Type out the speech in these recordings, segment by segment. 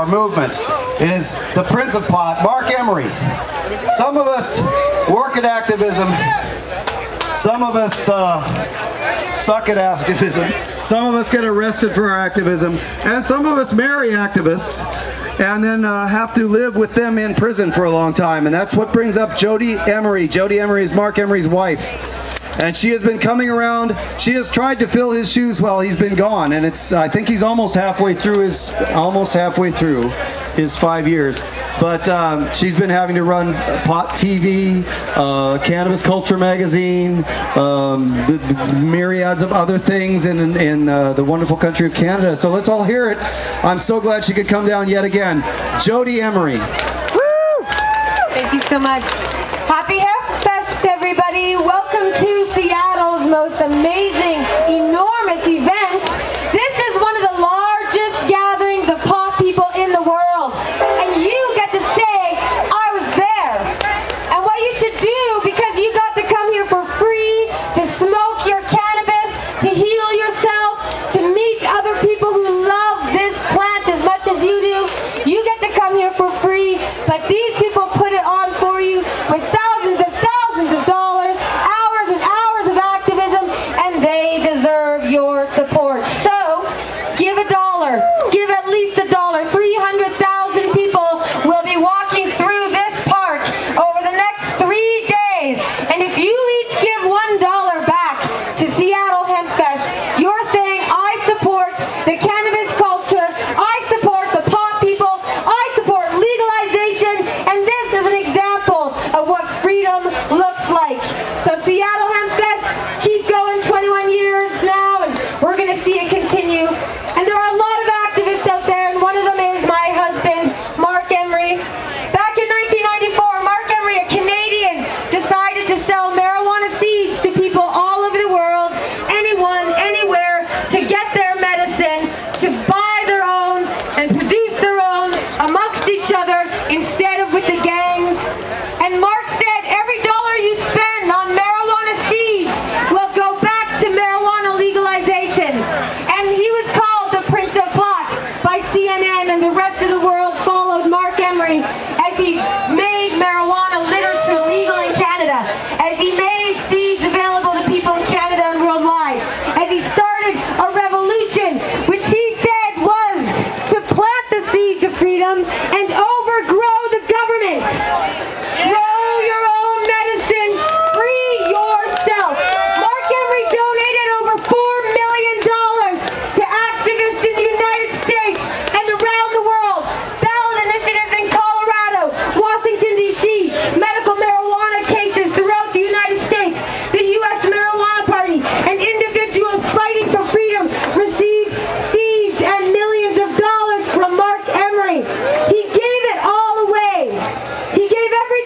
our movement, is the Prince of Pot, Marc Emery. Some of us work at activism. Some of us suck at activism. Some of us get arrested for our activism. And some of us marry activists and then have to live with them in prison for a long time. And that's what brings up Jodie Emery. Jodie Emery is Marc Emery's wife. And she has been coming around. She has tried to fill his shoes while he's been gone. And I think he's almost halfway through his 5 years. But she's been having to run Pot TV, Cannabis Culture Magazine, the myriads of other things in the wonderful country of Canada. So let's all hear it. I'm so glad she could come down yet again. Jodie Emery. Woo! Thank you so much. Happy Hempfest, everybody. Welcome to Seattle's most amazing, enormous event. This is one of the largest gatherings of pot people in the world. And you get to say, I was there. And what you should do, because you got to come here for free, to smoke your cannabis, to heal yourself, to meet other people who love this plant as much as you do, you get to come here for free. But these people put it on for you with thousands and thousands of dollars, hours and hours of activism, and they deserve your support. So, give $1. Give at least $1. 300,000 people will be walking through this park over the next 3 days. And if you each give $1 back to Seattle Hempfest, you're saying, I support the cannabis culture, I support the pot people, I support legalization, and this is an example of what freedom looks like. So Seattle Hempfest, keep going, 21 years now, and we're going to see it continue. And there are a lot of activists out there, and one of them is my husband, Marc Emery. Back in 1994, Marc Emery, a Canadian, decided to sell marijuana seeds to people all over the world, anyone, anywhere, to get their medicine, to buy their own and produce their own amongst each other instead of with the gangs. And Marc said, every dollar you spend on marijuana seeds will go back to marijuana legalization. And he was called the Prince of Pot by CNN, and the rest of the world followed Marc Emery as he made marijuana literature legal in Canada, as he made seeds available to people in Canada and worldwide, as he started a revolution which he said was to plant the seeds of freedom and overgrow the government. Grow your own medicine, free yourself. Marc Emery donated over $4 million to activists in the United States and around the world. Ballot initiatives in Colorado, Washington, D.C., medical marijuana cases throughout the United States, the U.S. Marijuana Party, and individuals fighting for freedom received seeds and millions of dollars from Marc Emery. He gave it all away. He gave every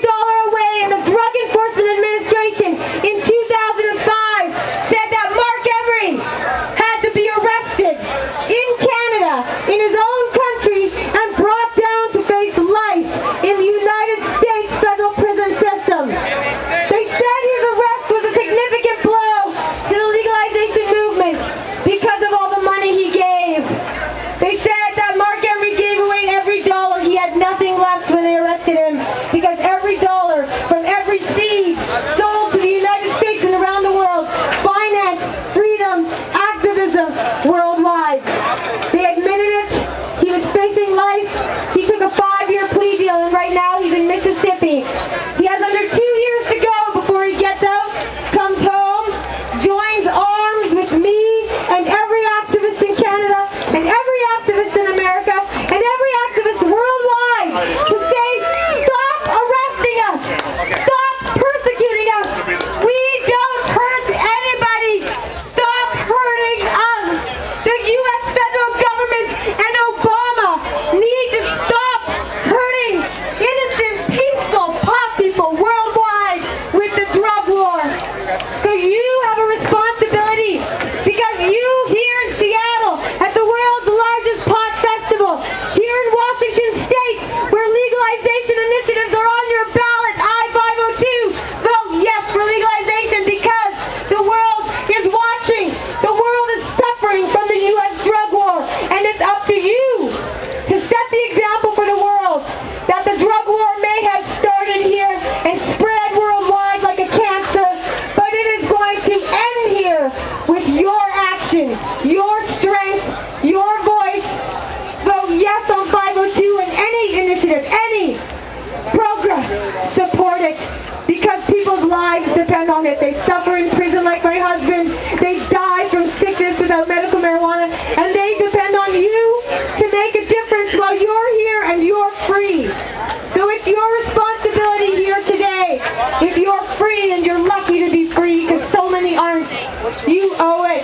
us on 502 and any initiative, any progress, support it. Because people's lives depend on it. They suffer in prison like my husband. They die from sickness without medical marijuana. And they depend on you to make a difference while you're here and you're free. So it's your responsibility here today. If you're free and you're lucky to be free, because so many aren't, you owe it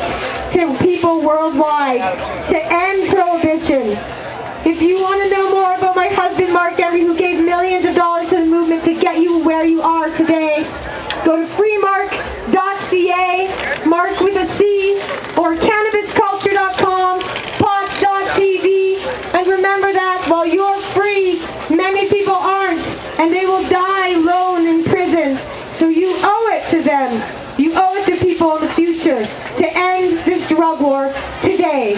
to people worldwide to end prohibition. If you want to know more about my husband, Marc Emery, who gave millions of dollars to the movement to get you where you are today, go to freemarc.ca, Marc with a C, or cannabisculture.com, pot.tv, and remember that while you're free, many people aren't, and they will die alone in prison. So you owe it to them. You owe it to people in the future to end this drug war today.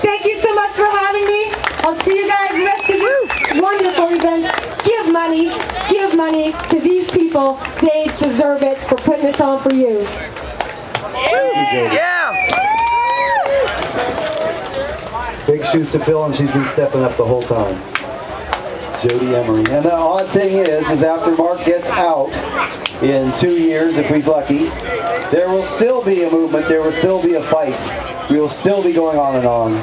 Thank you so much for having me. I'll see you guys the rest of this wonderful event. Give money to these people. They deserve it for putting this on for you. Yeah! Big shoes to fill, and she's been stepping up the whole time. Jodie Emery. And the odd thing is after Marc gets out in 2 years, if he's lucky, there will still be a movement, there will still be a fight. We will still be going on and on.